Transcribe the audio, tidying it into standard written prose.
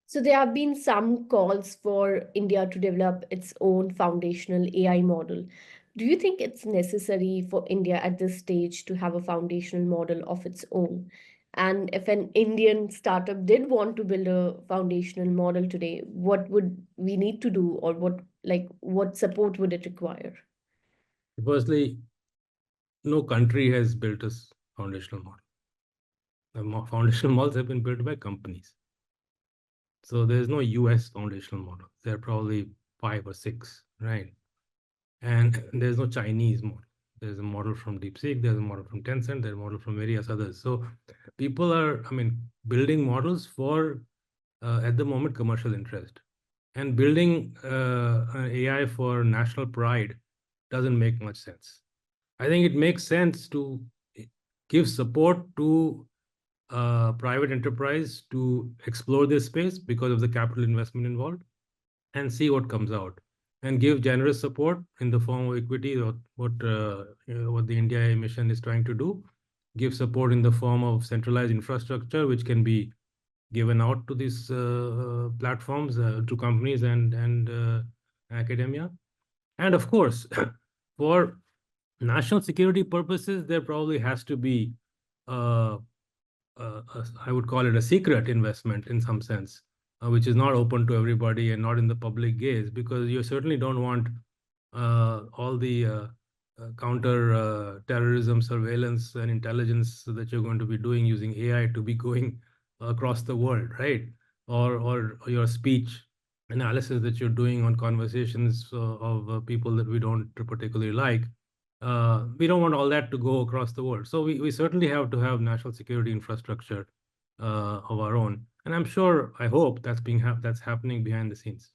So there have been some calls for India to develop its own foundational AI model. Do you think it's necessary for India at this stage to have a foundational model of its own? And if an Indian startup did want to build a foundational model today, what would we need to do, or what support would it require? Firstly, no country has built a foundational model. The foundational models have been built by companies. So there's no US foundational model. There are probably 5 or 6, right? And there's no Chinese model. There's a model from DeepSeek, there's a model from Tencent, there's a model from various others. So people are, building models for, at the moment, commercial interest. And building an AI for national pride doesn't make much sense. I think it makes sense to give support to private enterprise to explore this space because of the capital investment involved and see what comes out, and give generous support in the form of equity, or what the India mission is trying to do. Give support in the form of centralized infrastructure, which can be given out to these platforms, to companies and academia. And of course, for national security purposes, there probably has to be, I would call it a secret investment in some sense, which is not open to everybody and not in the public gaze, because you certainly don't want all the counter terrorism surveillance and intelligence that you're going to be doing using AI to be going across the world, right? Or your speech analysis that you're doing on conversations of people that we don't particularly like. We don't want all that to go across the world. So we certainly have to have national security infrastructure of our own. And I'm sure, I hope that's happening behind the scenes.